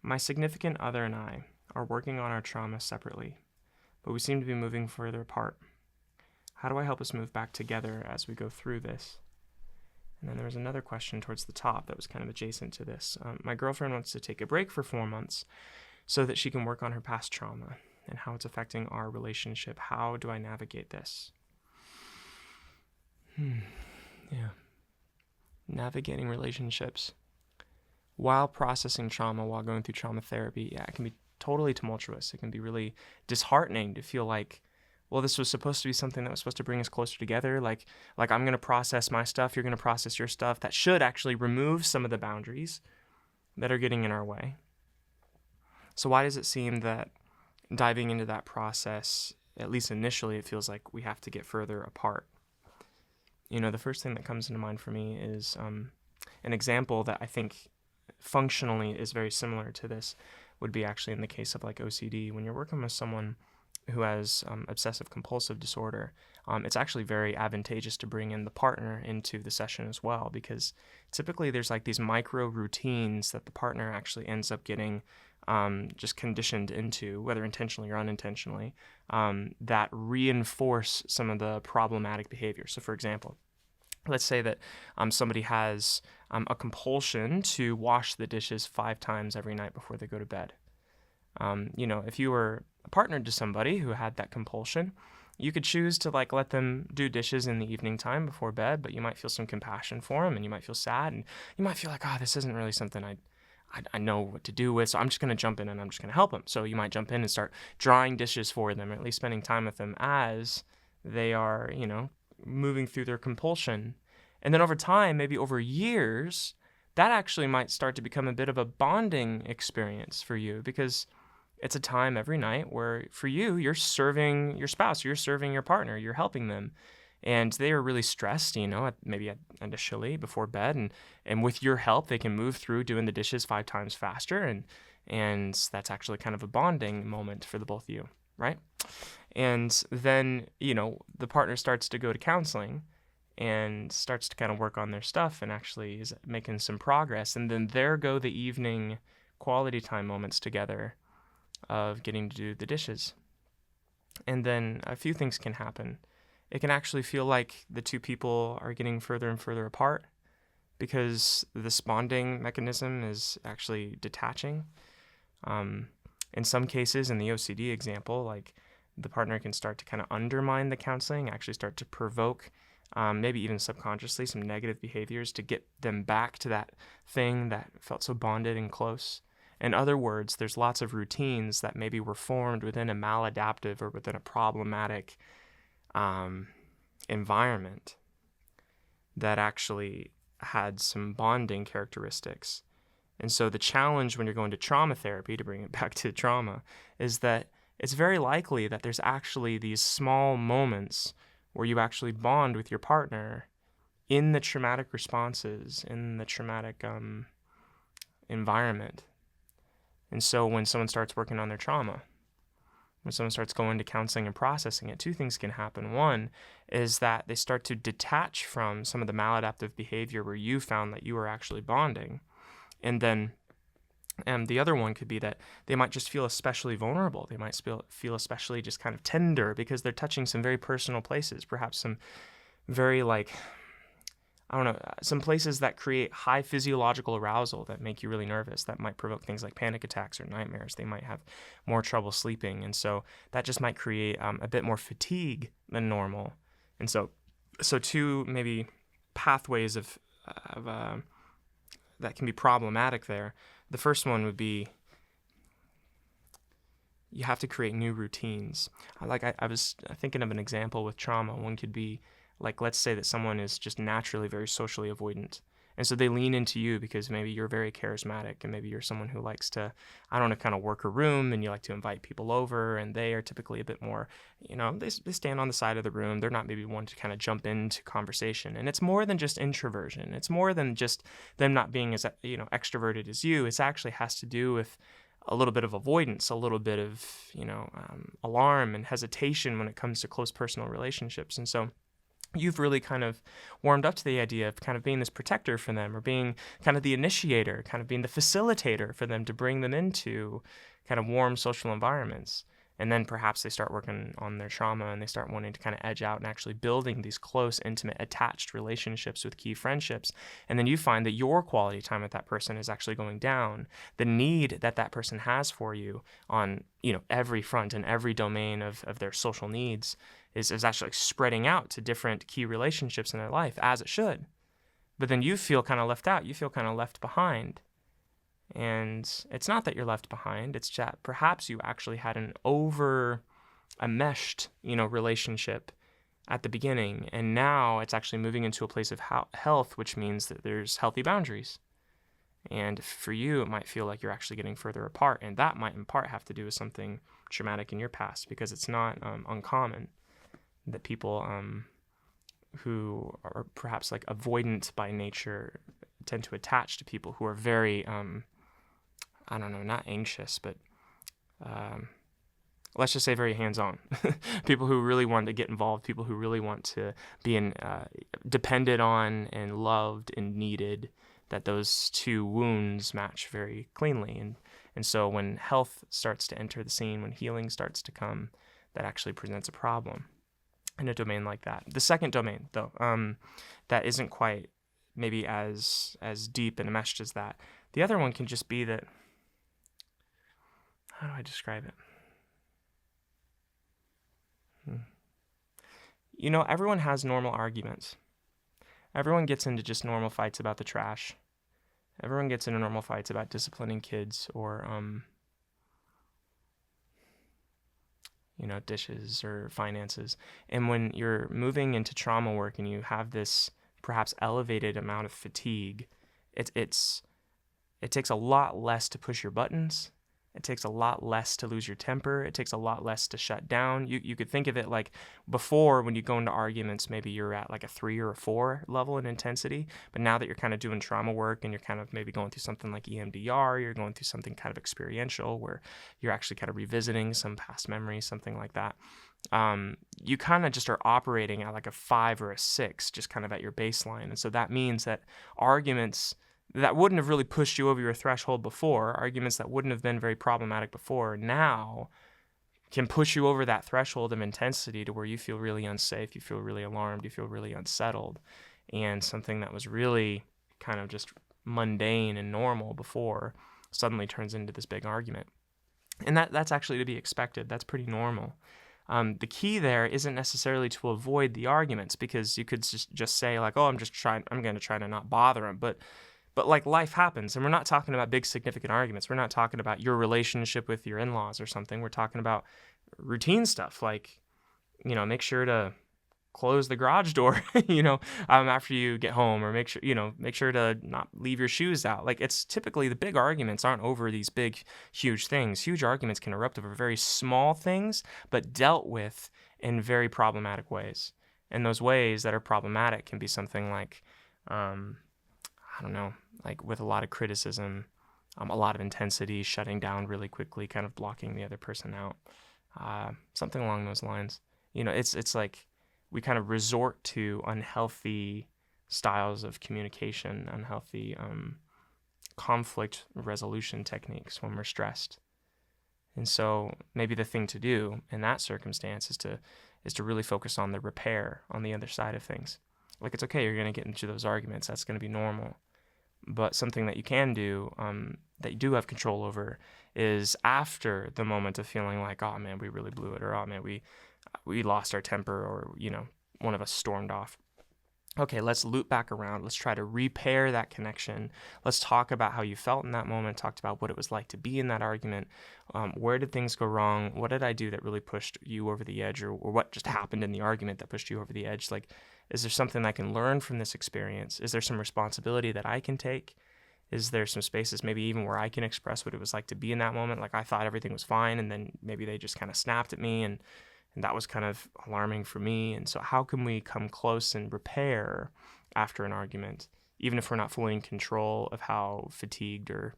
My significant other and I are working on our trauma separately, but we seem to be moving further apart. How do I help us move back together as we go through this? And then there was another question towards the top that was kind of adjacent to this. My girlfriend wants to take a break for 4 months so that she can work on her past trauma and how it's affecting our relationship. How do I navigate this? Yeah. Navigating relationships while processing trauma, while going through trauma therapy, it can be totally tumultuous. It can be really disheartening to feel like, well, this was supposed to be something that was supposed to bring us closer together. Like I'm going to process my stuff, you're going to process your stuff. That should actually remove some of the boundaries that are getting in our way. So why does it seem that diving into that process, at least initially, it feels like we have to get further apart? The first thing that comes into mind for me is an example that I think functionally is very similar to this would be actually in the case of like OCD. When you're working with someone who has obsessive compulsive disorder, it's actually very advantageous to bring in the partner into the session as well, because typically there's like these micro routines that the partner actually ends up getting just conditioned into, whether intentionally or unintentionally, that reinforce some of the problematic behavior. So for example, let's say that somebody has a compulsion to wash the dishes 5 times every night before they go to bed. If you were partnered to somebody who had that compulsion, you could choose to let them do dishes in the evening time before bed, but you might feel some compassion for them and you might feel sad and you might feel like, this isn't really something I know what to do with, so I'm just going to jump in and I'm just going to help them. So you might jump in and start drying dishes for them, or at least spending time with them as they are, moving through their compulsion. And then over time, maybe over years, that actually might start to become a bit of a bonding experience for you, because it's a time every night where for you, you're serving your spouse, you're serving your partner, you're helping them. And they are really stressed, maybe initially before bed. And with your help, they can move through doing the dishes 5 times faster. And that's actually kind of a bonding moment for the both of you, right? And then, the partner starts to go to counseling and starts to kind of work on their stuff and actually is making some progress. And then there go the evening quality time moments together of getting to do the dishes. And then a few things can happen. It can actually feel like the two people are getting further and further apart because this bonding mechanism is actually detaching. In some cases, in the OCD example, the partner can start to kind of undermine the counseling, actually start to provoke maybe even subconsciously some negative behaviors to get them back to that thing that felt so bonded and close. In other words, there's lots of routines that maybe were formed within a maladaptive or within a problematic environment that actually had some bonding characteristics. And so the challenge when you're going to trauma therapy, to bring it back to trauma, is that it's very likely that there's actually these small moments where you actually bond with your partner in the traumatic responses, in the traumatic environment. And so when someone starts working on their trauma, when someone starts going to counseling and processing it, 2 things can happen. One is that they start to detach from some of the maladaptive behavior where you found that you were actually bonding. And then the other one could be that they might just feel especially vulnerable. They might feel especially just kind of tender because they're touching some very personal places, perhaps some very some places that create high physiological arousal that make you really nervous, that might provoke things like panic attacks or nightmares. They might have more trouble sleeping. And so that just might create a bit more fatigue than normal. And so 2 maybe pathways of that can be problematic there. The first one would be you have to create new routines. I was thinking of an example with trauma. One could be let's say that someone is just naturally very socially avoidant. And so they lean into you because maybe you're very charismatic and maybe you're someone who likes to, kind of work a room and you like to invite people over, and they are typically a bit more, they stand on the side of the room. They're not maybe one to kind of jump into conversation. And it's more than just introversion. It's more than just them not being as, extroverted as you. It actually has to do with a little bit of avoidance, a little bit of, alarm and hesitation when it comes to close personal relationships. And so you've really kind of warmed up to the idea of kind of being this protector for them, or being kind of the initiator, kind of being the facilitator for them to bring them into kind of warm social environments. And then perhaps they start working on their trauma and they start wanting to kind of edge out and actually building these close, intimate, attached relationships with key friendships. And then you find that your quality time with that person is actually going down. The need that that person has for you on, every front and every domain of their social needs is actually spreading out to different key relationships in their life, as it should. But then you feel kind of left out. You feel kind of left behind. And it's not that you're left behind. It's that perhaps you actually had an enmeshed, relationship at the beginning. And now it's actually moving into a place of health, which means that there's healthy boundaries. And for you, it might feel like you're actually getting further apart. And that might in part have to do with something traumatic in your past, because it's not uncommon that people who are perhaps like avoidant by nature tend to attach to people who are very, not anxious, but let's just say very hands-on. People who really want to get involved, people who really want to be depended on and loved and needed, that those two wounds match very cleanly. And so when health starts to enter the scene, when healing starts to come, that actually presents a problem in a domain like that. The second domain, though, that isn't quite maybe as deep and enmeshed as that. The other one can just be that, how do I describe it? Everyone has normal arguments. Everyone gets into just normal fights about the trash. Everyone gets into normal fights about disciplining kids or, dishes or finances. And when you're moving into trauma work and you have this perhaps elevated amount of fatigue, it takes a lot less to push your buttons. It takes a lot less to lose your temper. It takes a lot less to shut down. You could think of it like before, when you go into arguments, maybe you're at like a 3 or a 4 level in intensity. But now that you're kind of doing trauma work and you're kind of maybe going through something like EMDR, you're going through something kind of experiential where you're actually kind of revisiting some past memories, something like that. You kind of just are operating at like a 5 or a 6, just kind of at your baseline. And so that means that arguments that wouldn't have really pushed you over your threshold before, arguments that wouldn't have been very problematic before, now can push you over that threshold of intensity to where you feel really unsafe, you feel really alarmed, you feel really unsettled. And something that was really kind of just mundane and normal before suddenly turns into this big argument. And that's actually to be expected. That's pretty normal. The key there isn't necessarily to avoid the arguments, because you could just say like, oh, I'm going to try to not bother them. But like life happens, and we're not talking about big significant arguments. We're not talking about your relationship with your in-laws or something. We're talking about routine stuff like, make sure to close the garage door, after you get home, or make sure to not leave your shoes out. Like, it's typically the big arguments aren't over these big, huge things. Huge arguments can erupt over very small things, but dealt with in very problematic ways. And those ways that are problematic can be something like, like with a lot of criticism, a lot of intensity, shutting down really quickly, kind of blocking the other person out, something along those lines. It's like we kind of resort to unhealthy styles of communication, unhealthy conflict resolution techniques when we're stressed. And so maybe the thing to do in that circumstance is to really focus on the repair on the other side of things. Like, it's okay, you're going to get into those arguments. That's going to be normal. But something that you can do, that you do have control over, is after the moment of feeling like, oh man, we really blew it, or oh man, we lost our temper, or one of us stormed off. Okay, let's loop back around. Let's try to repair that connection. Let's talk about how you felt in that moment, talked about what it was like to be in that argument. Where did things go wrong? What did I do that really pushed you over the edge, or what just happened in the argument that pushed you over the edge? Like, is there something I can learn from this experience? Is there some responsibility that I can take? Is there some spaces maybe even where I can express what it was like to be in that moment? Like, I thought everything was fine, and then maybe they just kind of snapped at me, and that was kind of alarming for me. And so how can we come close and repair after an argument, even if we're not fully in control of how fatigued or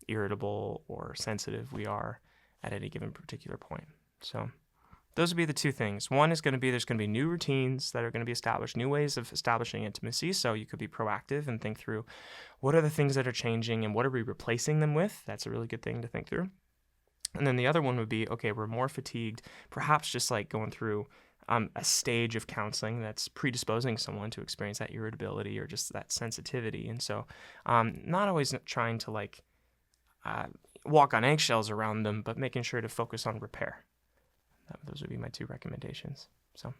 irritable or sensitive we are at any given particular point? So those would be the two things. One is going to be there's going to be new routines that are going to be established, new ways of establishing intimacy. So you could be proactive and think through what are the things that are changing and what are we replacing them with. That's a really good thing to think through. And then the other one would be, okay, we're more fatigued, perhaps just like going through a stage of counseling that's predisposing someone to experience that irritability or just that sensitivity. And so not always trying to like walk on eggshells around them, but making sure to focus on repair. Those would be my two recommendations. So